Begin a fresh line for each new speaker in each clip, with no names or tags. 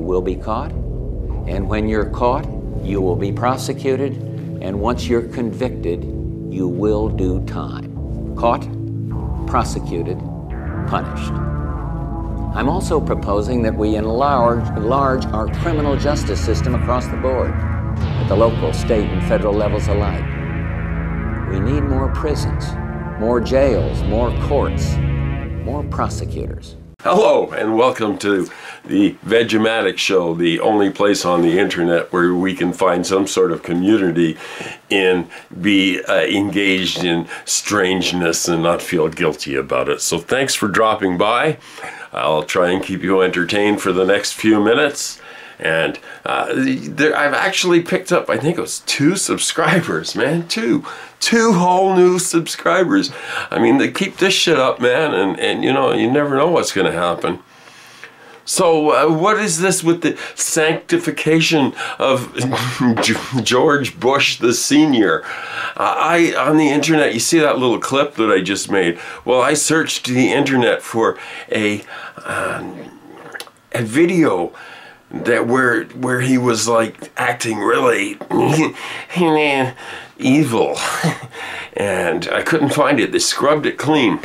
will be caught. And when you're caught, you will be prosecuted. And once you're convicted, you will do time. Caught, prosecuted, punished. I'm also proposing that we enlarge our criminal justice system across the board, at the local, state, and federal levels alike. We need more prisons, more jails, more courts, more prosecutors.
Hello, and welcome to the Vegematic Show, the only place on the internet where we can find some sort of community and be engaged in strangeness and not feel guilty about it. So thanks for dropping by. I'll try and keep you entertained for the next few minutes. And I've actually picked up, I think it was 2 subscribers, man. Two whole new subscribers. I mean, they keep this shit up, man, and you know, you never know what's going to happen. So what is this with the sanctification of George Bush the Senior? On the internet, you see that little clip that I just made? Well, I searched the internet for a video that where he was like acting really evil, and I couldn't find it. They scrubbed it clean.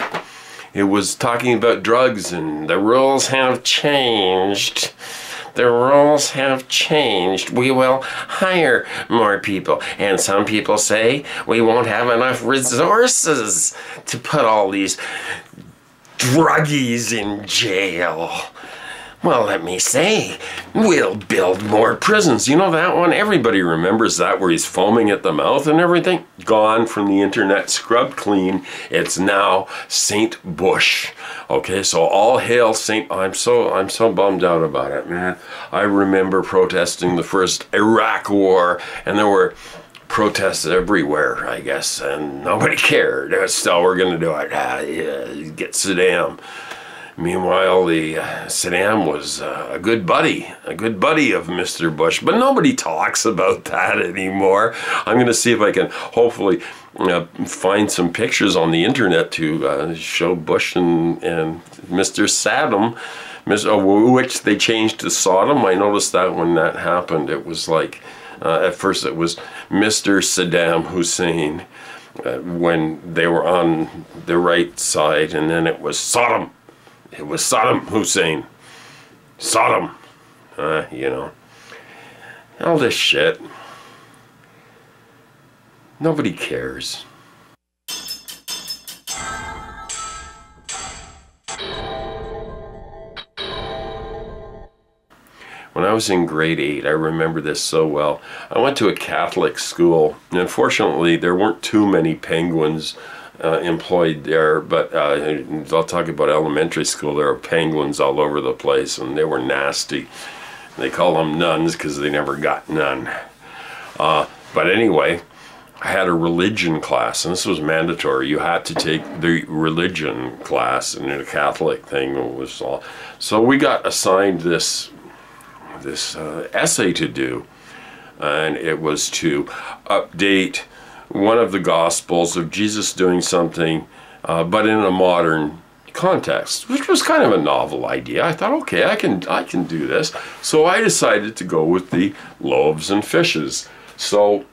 It was talking about drugs and the rules have changed. The rules have changed. We will hire more people. And some people say we won't have enough resources to put all these druggies in jail. Well, let me say, we'll build more prisons. You know that one? Everybody remembers that, where he's foaming at the mouth and everything. Gone from the internet, scrubbed clean. It's now St. Bush. Okay, so all hail St. I'm so bummed out about it, man. I remember protesting the first Iraq war, and there were protests everywhere, I guess, and nobody cared. Still, we're going to do it. Get Saddam. Meanwhile, Saddam was a good buddy of Mr. Bush, but nobody talks about that anymore. I'm going to see if I can hopefully find some pictures on the internet to show Bush and Mr. Saddam, which they changed to Sodom. I noticed that when that happened, it was like, at first it was Mr. Saddam Hussein when they were on the right side, and then it was Sodom. It was Saddam Hussein. Sodom. You know. All this shit. Nobody cares. When I was in grade 8, I remember this so well. I went to a Catholic school, and unfortunately there weren't too many penguins employed there, but I'll talk about elementary school. There were penguins all over the place, and they were nasty. They call them nuns because they never got none. But anyway, I had a religion class, and this was mandatory. You had to take the religion class, and a Catholic thing was all. So we got assigned this essay to do, and it was to update one of the Gospels of Jesus doing something, but in a modern context, which was kind of a novel idea. I thought, okay, I can do this. So I decided to go with the loaves and fishes. So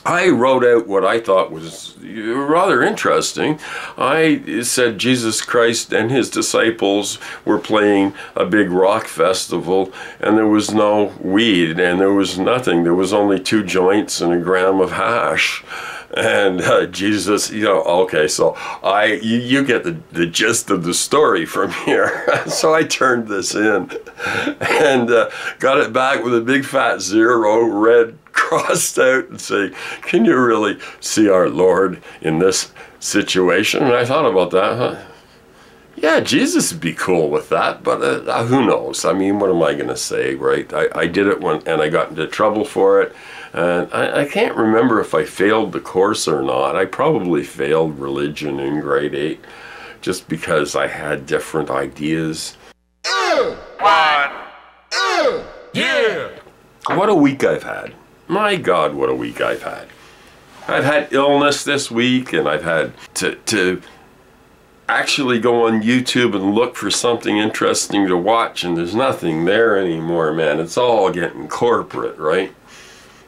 I wrote out what I thought was rather interesting. I said Jesus Christ and his disciples were playing a big rock festival, and there was no weed, and there was nothing. There was only 2 joints and a gram of hash. And Jesus, you know, okay, so you get the gist of the story from here. So I turned this in and got it back with a big fat 0, red crossed out, and say, can you really see our Lord in this situation? And I thought about that, huh? Yeah, Jesus would be cool with that, but who knows? I mean, what am I going to say, right? I did it and I got into trouble for it. And I can't remember if I failed the course or not. I probably failed religion in grade 8 just because I had different ideas. Yeah! What a week I've had. My God, what a week I've had. I've had illness this week, and I've had to actually go on YouTube and look for something interesting to watch, and there's nothing there anymore, man. It's all getting corporate, right?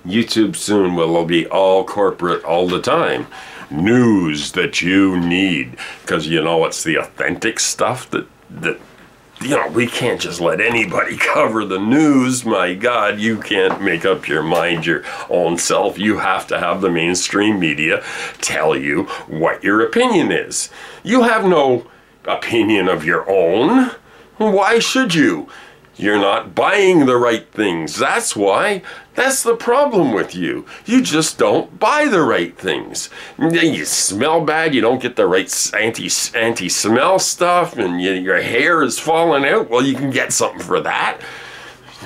YouTube soon will be all corporate all the time. News that you need, because you know it's the authentic stuff that you know, we can't just let anybody cover the news. My God, you can't make up your mind your own self. You have to have the mainstream media tell you what your opinion is. You have no opinion of your own. Why should you? You're not buying the right things. That's why. That's the problem with you. You just don't buy the right things. You smell bad. You don't get the right anti-smell stuff, and your hair is falling out. Well, you can get something for that.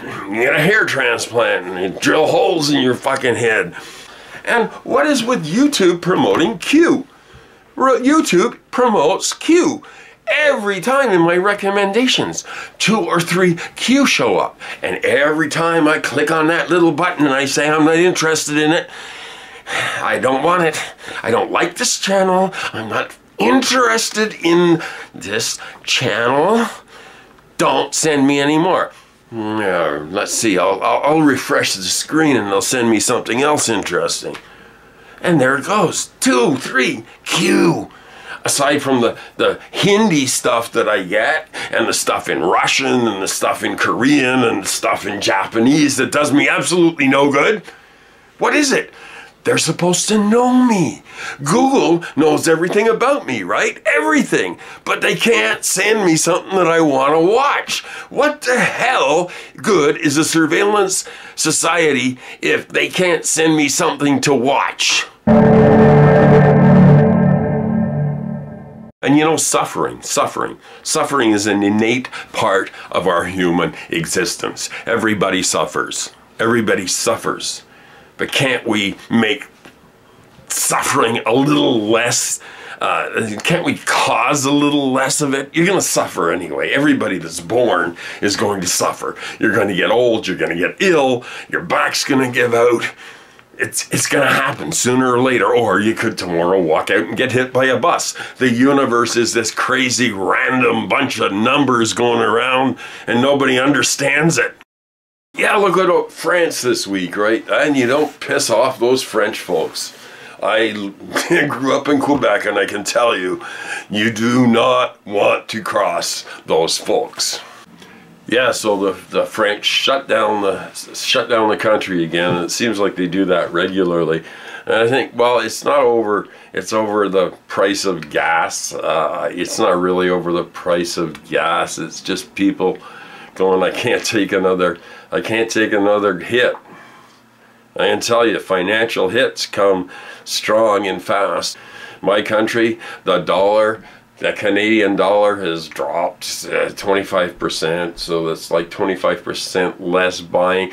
You get a hair transplant and you drill holes in your fucking head. And what is with YouTube promoting Q? YouTube promotes Q. Every time in my recommendations, 2 or 3 Q show up. And every time I click on that little button and I say I'm not interested in it, I don't want it, I don't like this channel, I'm not interested in this channel, don't send me any more. Let's see, I'll refresh the screen and they'll send me something else interesting. And there it goes, 2, 3, Q. Aside from the Hindi stuff that I get, and the stuff in Russian, and the stuff in Korean, and the stuff in Japanese that does me absolutely no good, what is it? They're supposed to know me. Google knows everything about me, right? Everything. But they can't send me something that I want to watch. What the hell good is a surveillance society if they can't send me something to watch? And you know, suffering is an innate part of our human existence. Everybody suffers. Everybody suffers. But can't we make suffering a little less? Can't we cause a little less of it? You're going to suffer anyway. Everybody that's born is going to suffer. You're going to get old. You're going to get ill. Your back's going to give out. It's going to happen sooner or later, or you could tomorrow walk out and get hit by a bus. The universe is this crazy random bunch of numbers going around and nobody understands it. Yeah, look at France this week, right? And you don't piss off those French folks. I grew up in Quebec and I can tell you, you do not want to cross those folks. Yeah, so the French shut down the country again, and it seems like they do that regularly. And I think, well, it's not over. It's over the price of gas. It's not really over the price of gas. It's just people going, I can't take another hit. I can tell you, financial hits come strong and fast. My country, the dollar. The Canadian dollar has dropped 25%, so that's like 25% less buying.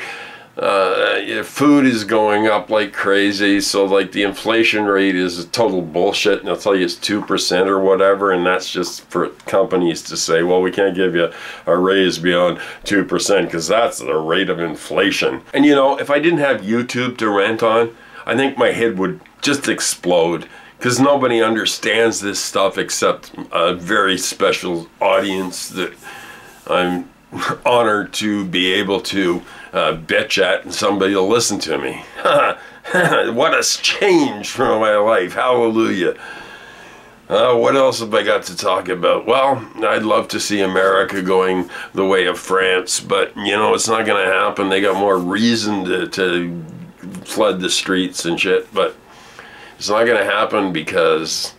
Food is going up like crazy, so like the inflation rate is total bullshit, and I'll tell you it's 2% or whatever, and that's just for companies to say, well, we can't give you a raise beyond 2% because that's the rate of inflation. And you know, if I didn't have YouTube to rant on, I think my head would just explode. Because nobody understands this stuff except a very special audience that I'm honored to be able to bitch at, and somebody will listen to me. What a change from my life. Hallelujah. What else have I got to talk about? Well, I'd love to see America going the way of France, but you know, it's not going to happen. They got more reason to flood the streets and shit, but it's not going to happen because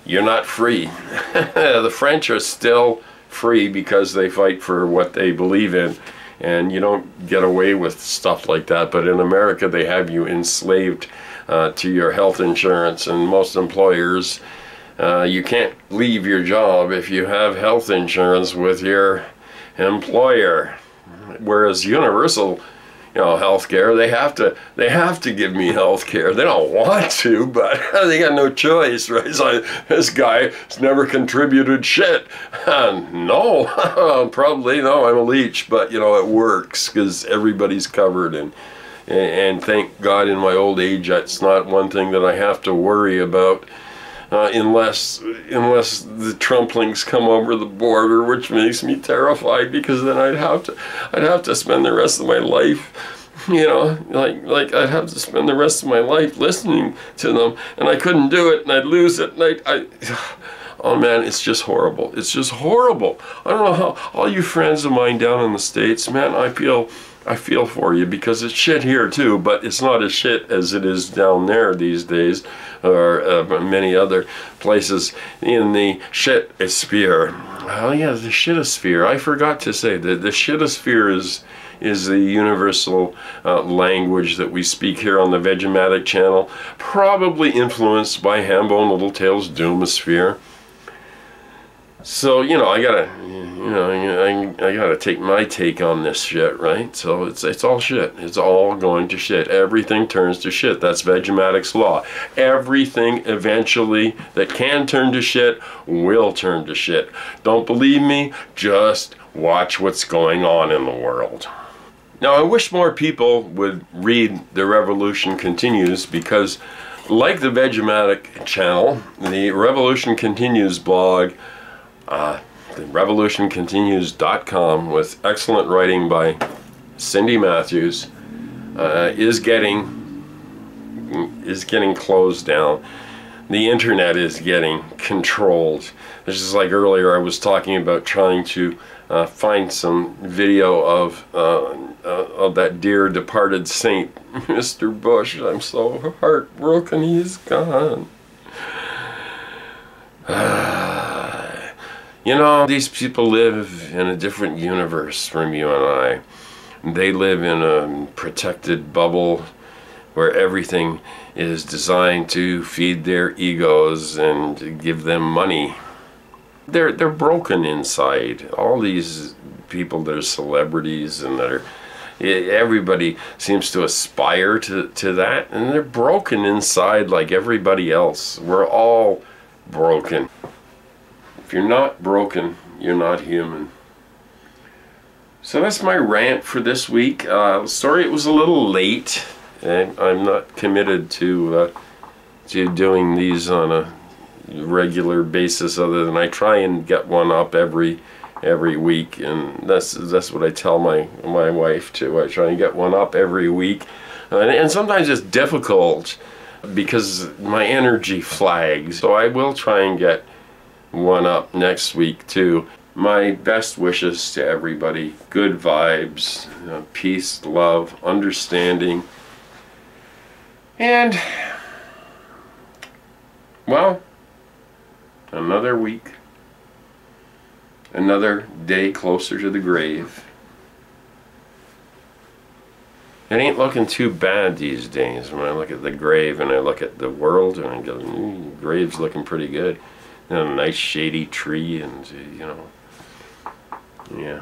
you're not free. The French are still free because they fight for what they believe in, and you don't get away with stuff like that. But in America, they have you enslaved to your health insurance, and most employers, you can't leave your job if you have health insurance with your employer. Whereas universal, you know, healthcare, they have to give me healthcare. They don't want to, but they got no choice, right? So this guy has never contributed shit. No, probably no. I'm a leech, but you know it works because everybody's covered, and thank God in my old age, that's not one thing that I have to worry about. unless the Trumplings come over the border, which makes me terrified, because then I'd have to spend the rest of my life, you know, like I'd have to spend the rest of my life listening to them, and I couldn't do it, and I'd lose it, and oh man, it's just horrible. It's just horrible. I don't know how, all you friends of mine down in the States, man, I feel for you, because it's shit here too, but it's not as shit as it is down there these days, or many other places in the shit-sphere. Oh yeah, the shit-sphere. I forgot to say that the shit-sphere is the universal language that we speak here on the Vegematic channel, probably influenced by Hambone Littletail's Doomosphere. So, you know, I gotta take my take on this shit, right? So it's all shit. It's all going to shit. Everything turns to shit. That's Vegematic's law. Everything eventually that can turn to shit will turn to shit. Don't believe me? Just watch what's going on in the world. Now, I wish more people would read The Revolution Continues, because like the Vegematic channel, the Revolution Continues blog, therevolutioncontinues.com, with excellent writing by Cindy Matthews, is getting closed down. The internet is getting controlled. This is like earlier I was talking about trying to find some video of that dear departed saint, Mr. Bush. I'm so heartbroken he's gone. You know, these people live in a different universe from you and I. They live in a protected bubble where everything is designed to feed their egos and give them money. They're broken inside. All these people that are celebrities and that are, everybody seems to aspire to that, and they're broken inside like everybody else. We're all broken. If you're not broken, you're not human. So that's my rant for this week. Sorry it was a little late. I'm not committed to doing these on a regular basis, other than I try and get one up every week, and that's what I tell my wife too. I try and get one up every week, and sometimes it's difficult because my energy flags. So I will try and get one up next week too. My best wishes to everybody. Good vibes, peace, love, understanding, and, well, another week, another day closer to the grave. It ain't looking too bad these days when I look at the grave and I look at the world, and I go, the grave's looking pretty good. You know, a nice shady tree, and, you know, yeah.